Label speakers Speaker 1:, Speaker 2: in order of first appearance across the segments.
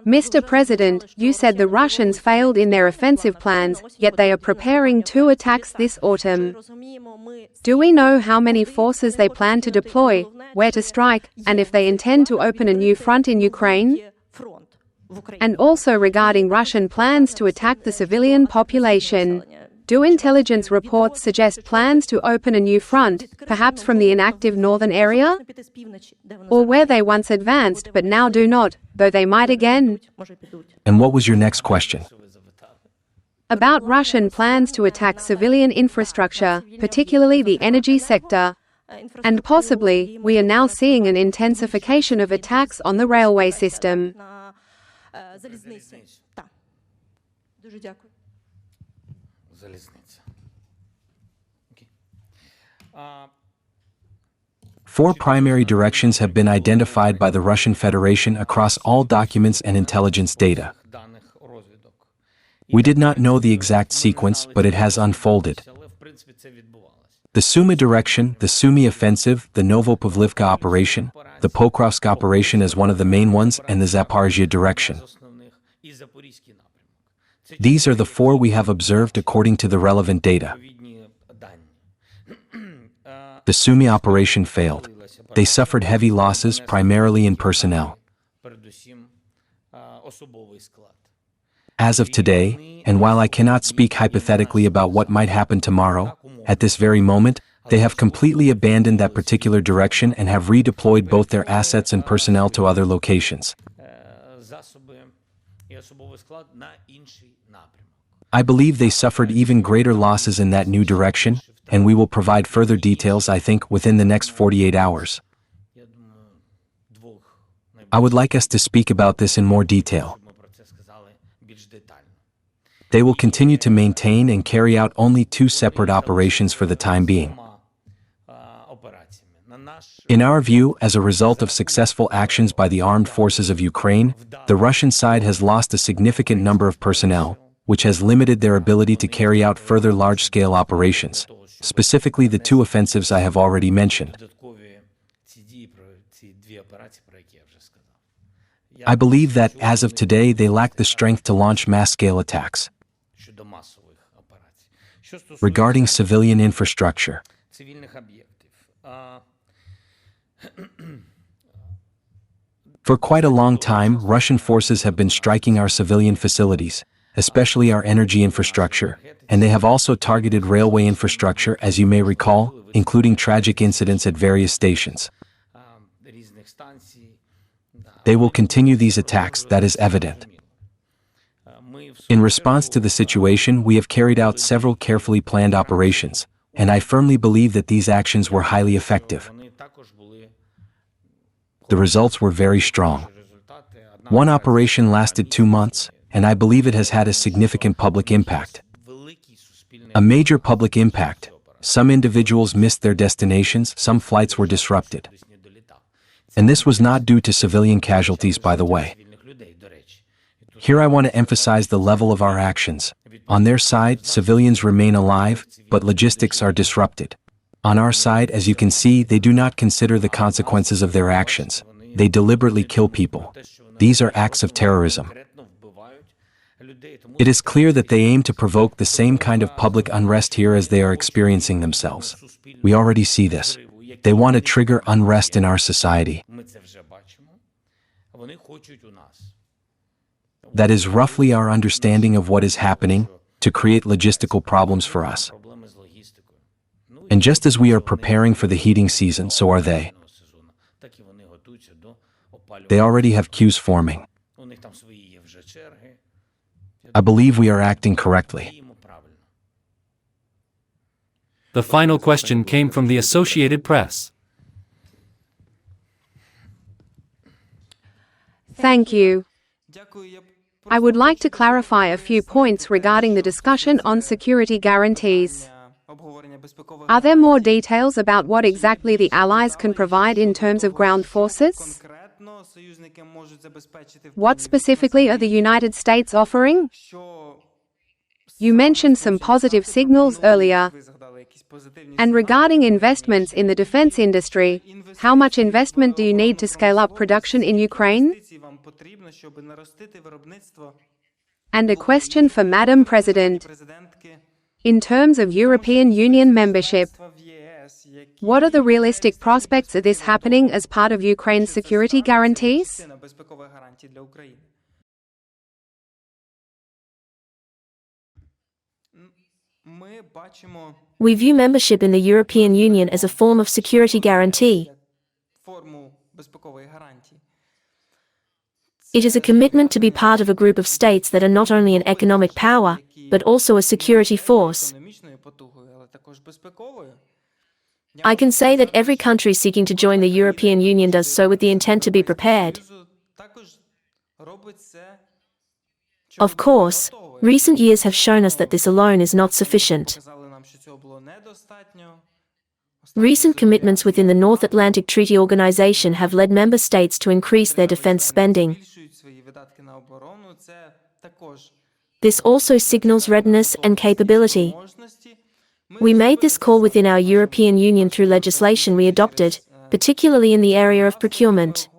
Speaker 1: Mr. President, you said the Russians failed in their offensive plans, yet they are preparing two attacks this autumn. Do we know how many forces they plan to deploy, where to strike, and if they intend to open a new front in Ukraine? And also regarding Russian plans to attack the civilian population. Do intelligence reports suggest plans to open a new front, perhaps from the inactive northern area? Or where they once advanced but now do not, though they might again?
Speaker 2: And what was your next question?
Speaker 1: About Russian plans to attack civilian infrastructure, particularly the energy sector. And possibly, we are now seeing an intensification of attacks on the railway system.
Speaker 2: Four primary directions have been identified by the Russian Federation across all documents and intelligence data. We did not know the exact sequence, but it has unfolded. The Sumy direction, the Sumy offensive, the Novopavlivka operation, the Pokrovsk operation as one of the main ones, and the Zaporizhzhia direction. These are the four we have observed according to the relevant data. The Sumy operation failed. They suffered heavy losses, primarily in personnel. As of today, and while I cannot speak hypothetically about what might happen tomorrow, at this very moment, they have completely abandoned that particular direction and have redeployed both their assets and personnel to other locations. I believe they suffered even greater losses in that new direction, and we will provide further details, I think, within the next 48 hours. I would like us to speak about this in more detail. They will continue to maintain and carry out only two separate operations for the time being. In our view, as a result of successful actions by the armed forces of Ukraine, the Russian side has lost a significant number of personnel, which has limited their ability to carry out further large-scale operations, specifically the two offensives I have already mentioned. I believe that, as of today, they lack the strength to launch mass-scale attacks. Regarding civilian infrastructure, for quite a long time, Russian forces have been striking our civilian facilities, especially our energy infrastructure, and they have also targeted railway infrastructure, as you may recall, including tragic incidents at various stations. They will continue these attacks, that is evident. In response to the situation, we have carried out several carefully planned operations, and I firmly believe that these actions were highly effective. The results were very strong. One operation lasted 2 months, and I believe it has had a significant public impact. A major public impact. Some individuals missed their destinations, some flights were disrupted. And this was not due to civilian casualties, by the way. Here I want to emphasize the level of our actions. On their side, civilians remain alive, but logistics are disrupted. On our side, as you can see, they do not consider the consequences of their actions. They deliberately kill people. These are acts of terrorism. It is clear that they aim to provoke the same kind of public unrest here as they are experiencing themselves. We already see this. They want to trigger unrest in our society. That is roughly our understanding of what is happening, to create logistical problems for us. And just as we are preparing for the heating season, so are they. They already have queues forming. I believe we are acting correctly.
Speaker 3: The final question came from the Associated Press.
Speaker 1: Thank you. I would like to clarify a few points regarding the discussion on security guarantees. Are there more details about what exactly the Allies can provide in terms of ground forces? What specifically are the United States offering? You mentioned some positive signals earlier. And regarding investments in the defense industry, how much investment do you need to scale up production in Ukraine? And a question for Madam President. In terms of European Union membership, what are the realistic prospects of this happening as part of Ukraine's security guarantees?
Speaker 4: We view membership in the European Union as a form of security guarantee. It is a commitment to be part of a group of states that are not only an economic power, but also a security force. I can say that every country seeking to join the European Union does so with the intent to be prepared. Of course, recent years have shown us that this alone is not sufficient. Recent commitments within the North Atlantic Treaty Organization have led member states to increase their defense spending. This also signals readiness and capability. We made this call within our European Union through legislation we adopted, particularly in the area of procurement.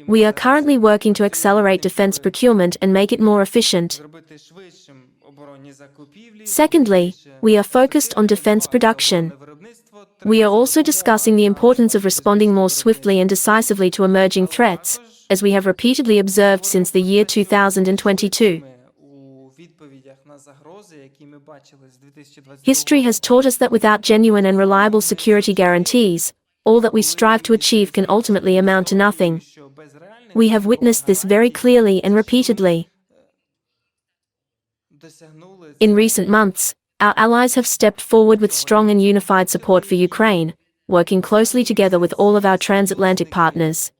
Speaker 4: We are currently working to accelerate defense procurement and make it more efficient. Secondly, we are focused on defense production. We are also discussing the importance of responding more swiftly and decisively to emerging threats, as we have repeatedly observed since the year 2022. History has taught us that without genuine and reliable security guarantees, all that we strive to achieve can ultimately amount to nothing. We have witnessed this very clearly and repeatedly. In recent months, our allies have stepped forward with strong and unified support for Ukraine, working closely together with all of our transatlantic partners.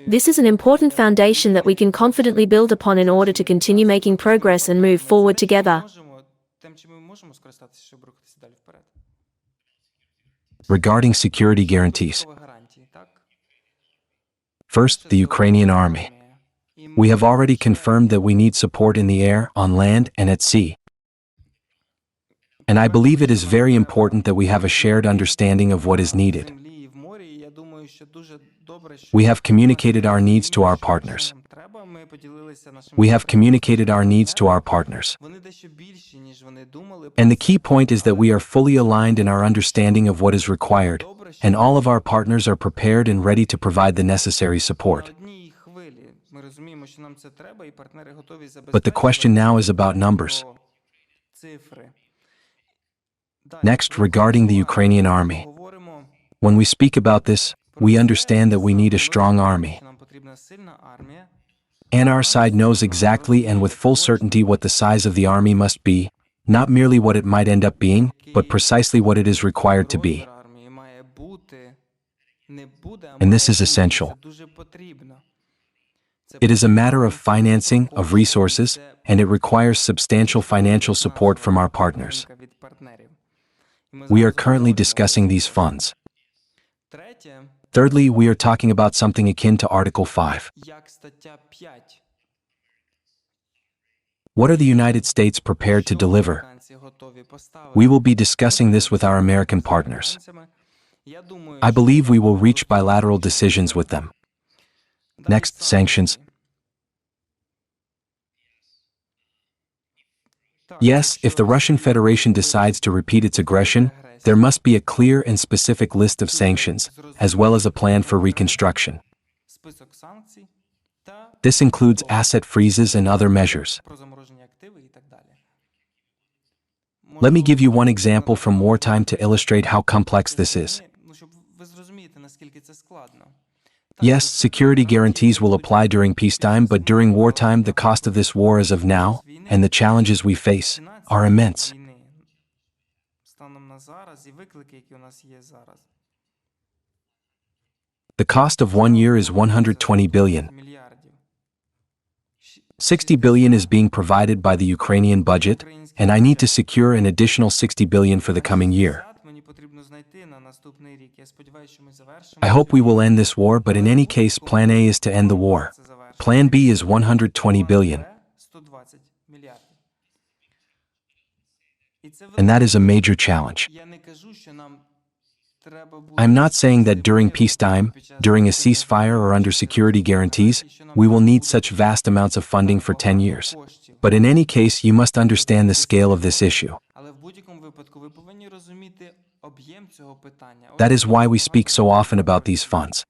Speaker 4: This is an important foundation that we can confidently build upon in order to continue making progress and move forward together.
Speaker 2: Regarding security guarantees. First, the Ukrainian army. We have already confirmed that we need support in the air, on land, and at sea. And I believe it is very important that we have a shared understanding of what is needed. We have communicated our needs to our partners. We have communicated our needs to our partners. And the key point is that we are fully aligned in our understanding of what is required, and all of our partners are prepared and ready to provide the necessary support. But the question now is about numbers. Next, regarding the Ukrainian army. When we speak about this, we understand that we need a strong army. And our side knows exactly and with full certainty what the size of the army must be, not merely what it might end up being, but precisely what it is required to be. And this is essential. It is a matter of financing, of resources, and it requires substantial financial support from our partners. We are currently discussing these funds. Thirdly, we are talking about something akin to Article 5. What are the United States prepared to deliver? We will be discussing this with our American partners. I believe we will reach bilateral decisions with them. Next, sanctions. Yes, if the Russian Federation decides to repeat its aggression, there must be a clear and specific list of sanctions, as well as a plan for reconstruction. This includes asset freezes and other measures. Let me give you one example from wartime to illustrate how complex this is. Yes, security guarantees will apply during peacetime, but during wartime the cost of this war as of now, and the challenges we face, are immense. The cost of 1 year is 120 billion. 60 billion is being provided by the Ukrainian budget, and I need to secure an additional 60 billion for the coming year. I hope we will end this war, but in any case, Plan A is to end the war. Plan B is 120 billion. And that is a major challenge. I'm not saying that during peacetime, during a ceasefire or under security guarantees, we will need such vast amounts of funding for 10 years. But in any case, you must understand the scale of this issue. That is why we speak so often about these funds.